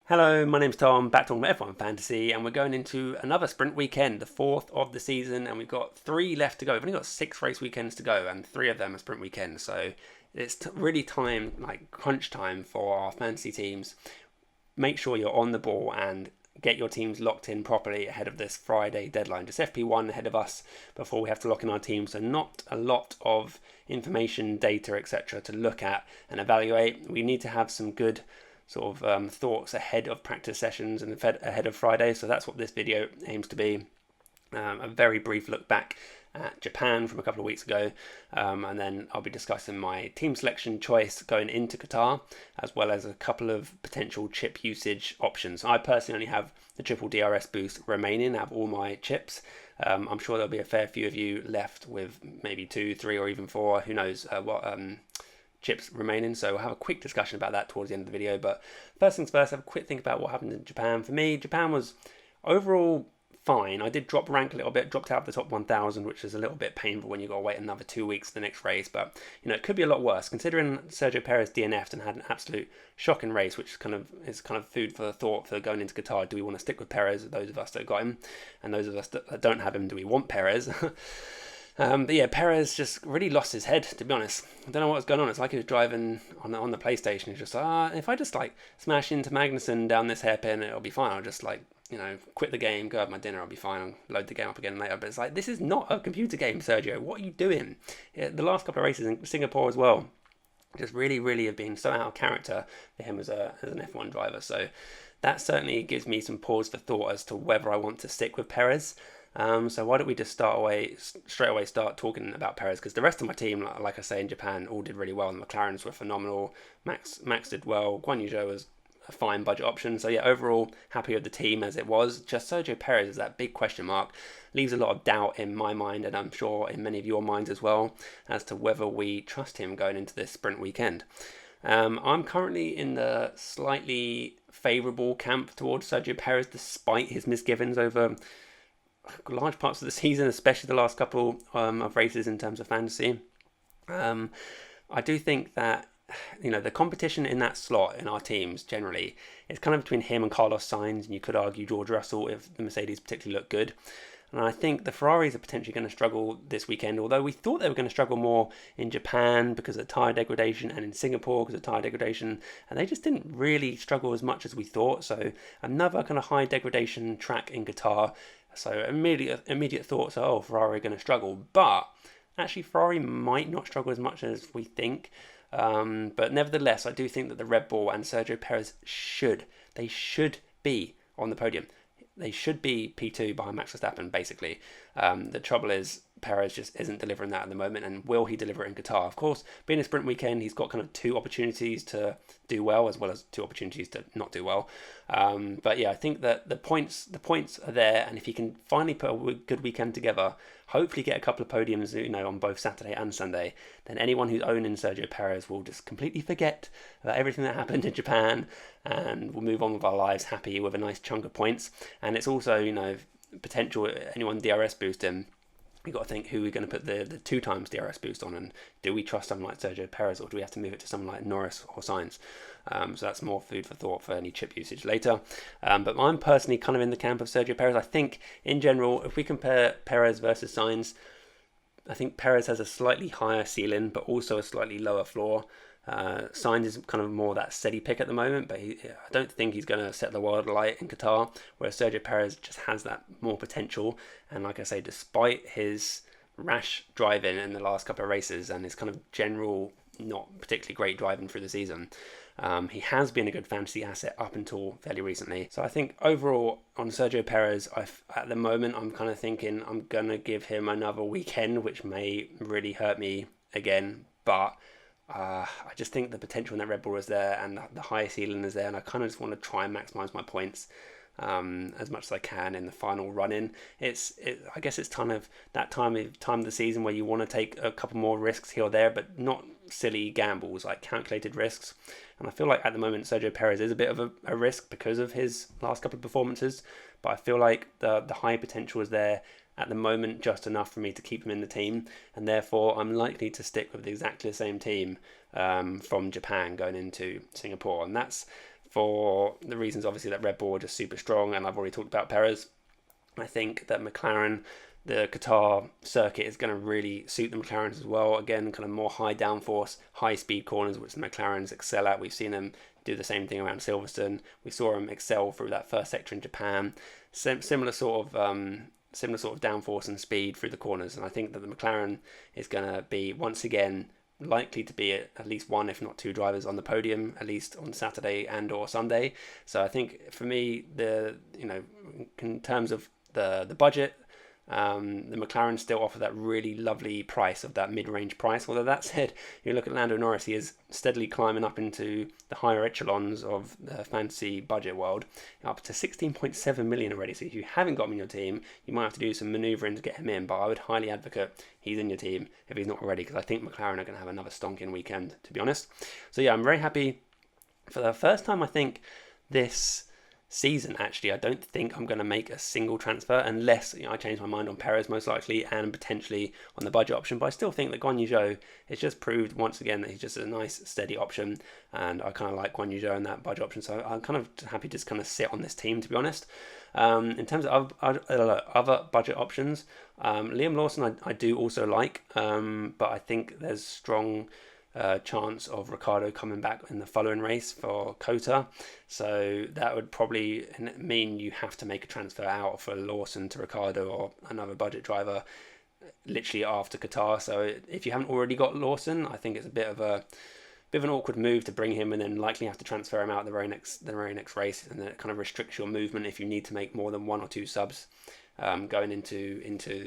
Hello, my name's Tom, back talking about F1 Fantasy, and we're going into another sprint weekend, the fourth of the season, and we've got 3 left to go. We've only got 6 race weekends to go, and 3 of them are sprint weekends, so it's really time, like crunch time for our fantasy teams. Make sure you're on the ball and get your teams locked in properly ahead of this Friday deadline. Just FP1 ahead of us before we have to lock in our teams, so not a lot of information, data, etc. to look at and evaluate. We need to have some good thoughts ahead of practice sessions and ahead of Friday. So that's what this video aims to be. A very brief look back at Japan from a couple of weeks ago, and then I'll be discussing my team selection choice going into Qatar, as well as a couple of potential chip usage options. I personally only have the triple DRS boost remaining. I have all my chips. I'm sure there'll be a fair few of you left with maybe 2, 3, or even 4. Who knows what chips remaining, so we'll have a quick discussion about that towards the end of the video. But first things first, have a quick think about what happened in Japan. For me, Japan was overall fine. I did drop rank a little bit, dropped out of the top 1,000, which is a little bit painful when you've got to wait another 2 weeks for the next race, but it could be a lot worse considering Sergio Perez DNF'd and had an absolute shocking race, which is kind of food for thought for going into Qatar. Do we want to stick with Perez, those of us that got him, and those of us that don't have him, do we want Perez? But yeah, Perez just really lost his head, to be honest. I don't know what was going on. It's like he was driving on the PlayStation. He's just like, if I just smash into Magnussen down this hairpin, it'll be fine. I'll just quit the game, go have my dinner, I'll be fine. I'll load the game up again later. But it's like, this is not a computer game, Sergio. What are you doing? Yeah, the last couple of races in Singapore as well, just really have been so out of character for him as an F1 driver. So that certainly gives me some pause for thought as to whether I want to stick with Perez. So why don't we just straight away start talking about Perez, because the rest of my team, like I say, in Japan all did really well. The McLarens were phenomenal. Max did well. Guan Yu Zhou was a fine budget option. So yeah, overall happy with the team as it was. Just Sergio Perez is that big question mark. Leaves a lot of doubt in my mind, and I'm sure in many of your minds as well, as to whether we trust him going into this sprint weekend. I'm currently in the slightly favourable camp towards Sergio Perez, despite his misgivings over large parts of the season, especially the last couple of races in terms of fantasy. I do think that the competition in that slot in our teams generally is kind of between him and Carlos Sainz, and you could argue George Russell if the Mercedes particularly look good. And I think the Ferraris are potentially going to struggle this weekend, although we thought they were going to struggle more in Japan because of tyre degradation and in Singapore because of tyre degradation, and they just didn't really struggle as much as we thought. So another kind of high degradation track in Qatar. So immediate thoughts are, Ferrari are going to struggle. But actually Ferrari might not struggle as much as we think. But nevertheless, I do think that the Red Bull and Sergio Perez should be on the podium. They should be P2 behind Max Verstappen, basically. The trouble is, Perez just isn't delivering that at the moment, and will he deliver it in Qatar? Of course, being a sprint weekend, he's got kind of 2 opportunities to do well, as well as 2 opportunities to not do well. But yeah, I think that the points are there, and if he can finally put a good weekend together, hopefully get a couple of podiums, on both Saturday and Sunday, then anyone who's owning Sergio Perez will just completely forget about everything that happened in Japan, and we'll move on with our lives happy with a nice chunk of points. And it's also, potential anyone DRS boosting. We've got to think who we're going to put the 2 times DRS boost on, and do we trust someone like Sergio Perez, or do we have to move it to someone like Norris or Sainz? So that's more food for thought for any chip usage later. But I'm personally kind of in the camp of Sergio Perez. I think in general, if we compare Perez versus Sainz, I think Perez has a slightly higher ceiling, but also a slightly lower floor. Sainz is kind of more that steady pick at the moment, but I don't think he's going to set the world alight in Qatar, whereas Sergio Perez just has that more potential. And like I say, despite his rash driving in the last couple of races and his kind of general not particularly great driving through the season, he has been a good fantasy asset up until fairly recently. So I think overall on Sergio Perez, at the moment I'm kind of thinking I'm going to give him another weekend, which may really hurt me again, but I just think the potential in that Red Bull is there, and the high ceiling is there, and I kind of just want to try and maximise my points as much as I can in the final run-in. I guess it's kind of that time of the season where you want to take a couple more risks here or there, but not silly gambles, like calculated risks. And I feel like at the moment Sergio Perez is a bit of a risk because of his last couple of performances, but I feel like the high potential is there at the moment, just enough for me to keep him in the team, and therefore I'm likely to stick with exactly the same team from Japan going into Singapore. And that's for the reasons obviously that Red Bull are just super strong, and I've already talked about Perez. I think that McLaren, the Qatar circuit, is going to really suit the McLarens as well. Again, kind of more high downforce, high speed corners, which the McLarens excel at. We've seen them do the same thing around Silverstone. We saw them excel through that first sector in Japan. Similar sort of downforce and speed through the corners, and I think that the McLaren is going to be once again likely to be at least one, if not two drivers on the podium, at least on Saturday and or Sunday. So I think for me, in terms of the budget, the McLaren still offer that really lovely price of that mid-range price. Although that said, you look at Lando Norris, he is steadily climbing up into the higher echelons of the fantasy budget world, up to 16.7 million already. So if you haven't got him in your team, you might have to do some manoeuvring to get him in. But I would highly advocate he's in your team if he's not already, because I think McLaren are going to have another stonking weekend, to be honest. So yeah, I'm very happy. For the first time, I think, this season, actually, I don't think I'm going to make a single transfer unless I change my mind on Perez, most likely, and potentially on the budget option. But I still think that Guan Yu Zhou has just proved once again that he's just a nice steady option, and I kind of like Guan Yu Zhou in that budget option, so I'm kind of happy to just kind of sit on this team, to be honest. In terms of other budget options, Liam Lawson I do also like, but I think there's strong chance of Ricciardo coming back in the following race for Qatar, so that would probably mean you have to make a transfer out for Lawson to Ricciardo or another budget driver literally after Qatar. So if you haven't already got Lawson, I think it's a bit of an awkward move to bring him and then likely have to transfer him out the very next race, and then it kind of restricts your movement if you need to make more than one or two subs going into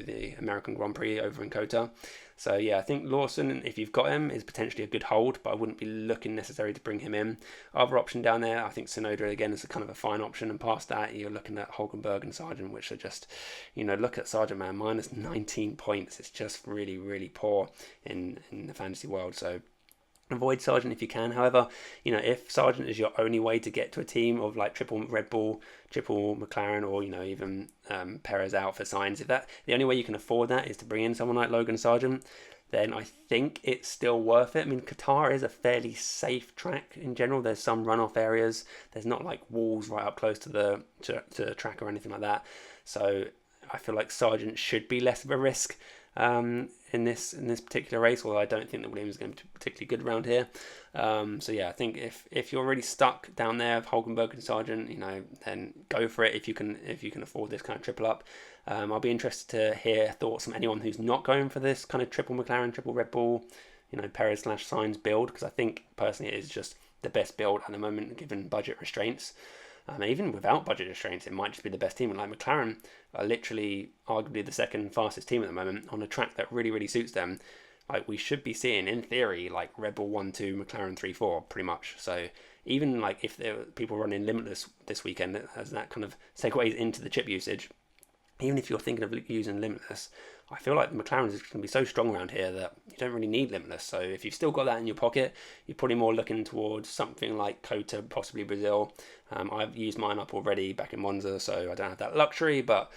the American Grand Prix over in Qatar. So yeah, I think Lawson, if you've got him, is potentially a good hold, but I wouldn't be looking necessarily to bring him in. Other option down there, I think Tsunoda again is a kind of a fine option, and past that you're looking at Hulkenberg and Sargent, which are just, look at Sargent, man, minus 19 points. It's just really, really poor in the fantasy world. So avoid Sargent if you can. However, if Sargent is your only way to get to a team of like triple Red Bull, triple McLaren, or even Perez out for Sainz, if that the only way you can afford that is to bring in someone like Logan Sargent, then I think it's still worth it. I mean, Qatar is a fairly safe track in general. There's some runoff areas. There's not like walls right up close to the track or anything like that. So I feel like Sargent should be less of a risk in this particular race, although I don't think that Williams is going to be particularly good around here. So yeah, I think if you're already stuck down there with Hulkenberg and Sargent, then go for it if you can afford this kind of triple up. I'll be interested to hear thoughts from anyone who's not going for this kind of triple McLaren, triple Red Bull, Perez / Sainz build, because I think personally it is just the best build at the moment given budget restraints. Even without budget restraints, it might just be the best team. And like McLaren are literally arguably the second fastest team at the moment on a track that really, really suits them. Like we should be seeing, in theory, like Red Bull 1-2, McLaren 3-4, pretty much. So even like if there were people running Limitless this weekend, as that kind of segues into the chip usage, even if you're thinking of using Limitless, I feel like the McLaren is going to be so strong around here that you don't really need Limitless. So if you've still got that in your pocket, you're probably more looking towards something like Qatar, possibly Brazil. I've used mine up already back in Monza, so I don't have that luxury. But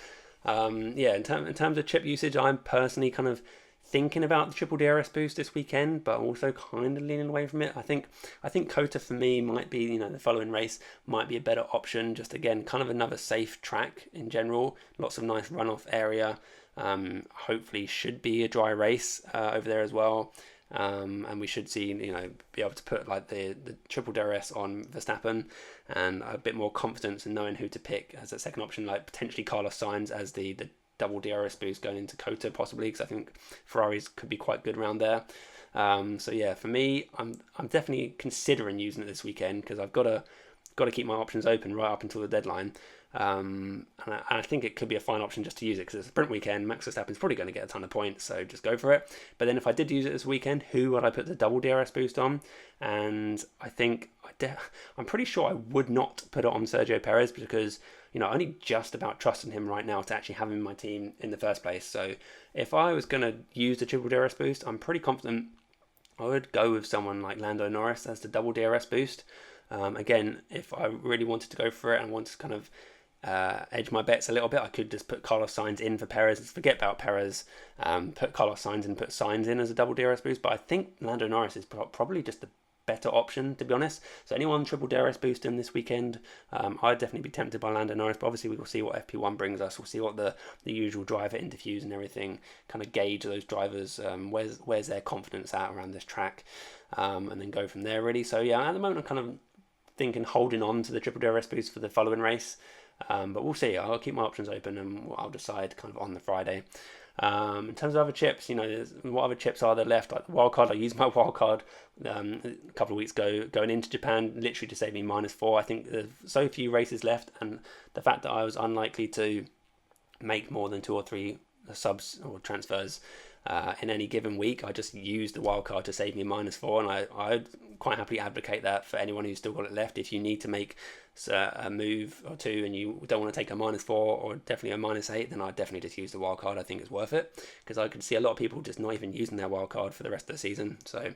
in terms of chip usage, I'm personally kind of thinking about the triple DRS boost this weekend, but also kind of leaning away from it. I think Qatar for me might be, the following race might be a better option. Just again, kind of another safe track in general. Lots of nice runoff area. Hopefully should be a dry race over there as well. And we should see, be able to put like the triple DRS on Verstappen, and a bit more confidence in knowing who to pick as a second option, like potentially Carlos Sainz as the double DRS boost going into Qatar possibly, because I think Ferraris could be quite good around there. So yeah, for me, I'm definitely considering using it this weekend, because I've got to keep my options open right up until the deadline. And I think it could be a fine option just to use it, because it's a sprint weekend. Max Verstappen's probably going to get a ton of points, so just go for it. But then if I did use it this weekend, who would I put the double DRS boost on? And I think I'm pretty sure I would not put it on Sergio Perez, because I only just about trusting him right now to actually have him in my team in the first place. So if I was going to use the triple DRS boost, I'm pretty confident I would go with someone like Lando Norris as the double DRS boost. Again, if I really wanted to go for it and wanted to kind of edge my bets a little bit, I could just put Carlos Sainz in for Perez, forget about Perez, put Carlos Sainz and put Sainz in as a double DRS boost. But I think Lando Norris is probably just the better option, to be honest. So anyone triple DRS boosting this weekend, I'd definitely be tempted by Lando Norris, but obviously we will see what FP1 brings us. We'll see what the usual driver interviews and everything kind of gauge those drivers, where's their confidence at around this track, and then go from there really. So yeah, at the moment I'm kind of thinking holding on to the triple DRS boost for the following race, but we'll see. I'll keep my options open and I'll decide kind of on the Friday. In terms of other chips, what other chips are there left? Like the wildcard, I used my wildcard a couple of weeks ago going into Japan, literally to save me -4. I think there's so few races left, and the fact that I was unlikely to make more than 2 or 3 subs or transfers in any given week, I just used the wildcard to save me -4, and I'd quite happily advocate that for anyone who's still got it left. If you need to make a move or two and you don't want to take a -4 or definitely a -8, then I'd definitely just use the wildcard. I think it's worth it, because I could see a lot of people just not even using their wildcard for the rest of the season. So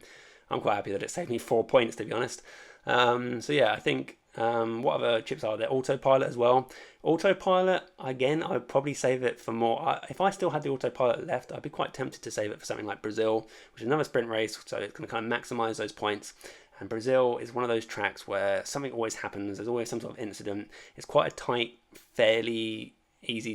I'm quite happy that it saved me 4 points, to be honest. So yeah, I think what other chips are there? Autopilot as well. Autopilot, again, I'd probably save it for more. If I still had the autopilot left, I'd be quite tempted to save it for something like Brazil, which is another sprint race, so it's going to kind of maximise those points. And Brazil is one of those tracks where something always happens. There's always some sort of incident. It's quite a tight, fairly easy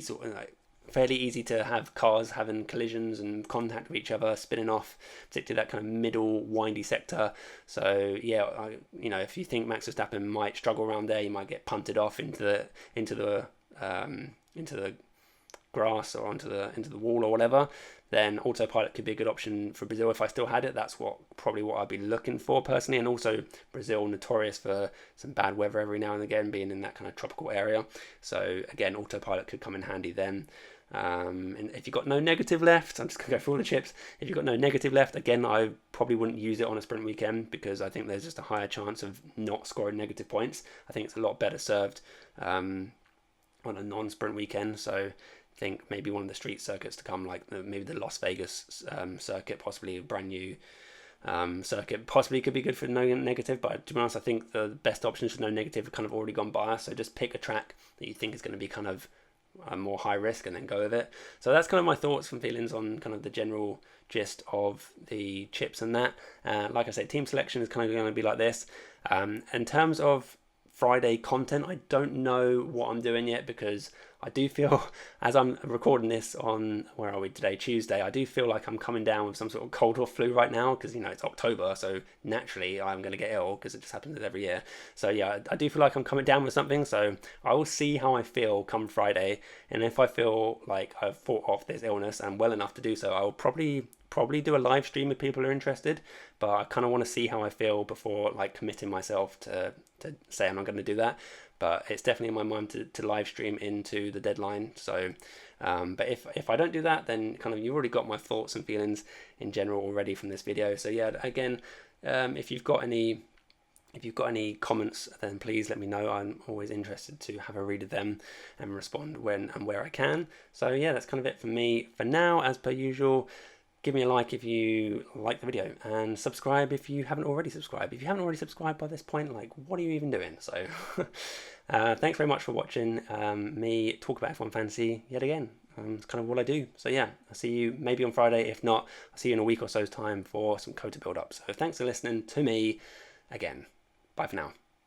to have cars having collisions and contact with each other, spinning off, particularly that kind of middle windy sector. So yeah, if you think Max Verstappen might struggle around there, you might get punted off into the grass or into the wall or whatever, then autopilot could be a good option for Brazil. If I still had it, that's probably what I'd be looking for personally. And also Brazil, notorious for some bad weather every now and again, being in that kind of tropical area. So again, autopilot could come in handy then. And if you've got no negative left, I'm just going to go through all the chips. If you've got no negative left, again, I probably wouldn't use it on a sprint weekend, because I think there's just a higher chance of not scoring negative points. I think it's a lot better served on a non-sprint weekend. So I think maybe one of the street circuits to come, like maybe the Las Vegas circuit, possibly a brand new circuit, possibly could be good for no negative. But to be honest, I think the best options for no negative have kind of already gone by. So just pick a track that you think is going to be kind of more high risk and then go with it. So that's kind of my thoughts and feelings on kind of the general gist of the chips and that. Like I said, team selection is kind of going to be like this. In terms of Friday content, I don't know what I'm doing yet, because I do feel, as I'm recording this on, where are we today, Tuesday, I do feel like I'm coming down with some sort of cold or flu right now, because it's October, so naturally I'm going to get ill, because it just happens every year. So yeah, I do feel like I'm coming down with something, so I will see how I feel come Friday, and if I feel like I've fought off this illness and well enough to do so, I will probably do a live stream if people are interested, but I kind of want to see how I feel before committing myself to say I'm not going to do that. But it's definitely in my mind to live stream into the deadline. So but if I don't do that, then kind of you've already got my thoughts and feelings in general already from this video. So yeah, again, if you've got any comments, then please let me know. I'm always interested to have a read of them and respond when and where I can. So yeah, that's kind of it for me for now. As per usual, give me a like if you like the video, and subscribe if you haven't already subscribed. If you haven't already subscribed by this point, what are you even doing? So thanks very much for watching me talk about F1 Fantasy yet again. It's kind of what I do. So yeah, I'll see you maybe on Friday. If not, I'll see you in a week or so's time for some COTA build-up. So thanks for listening to me again. Bye for now.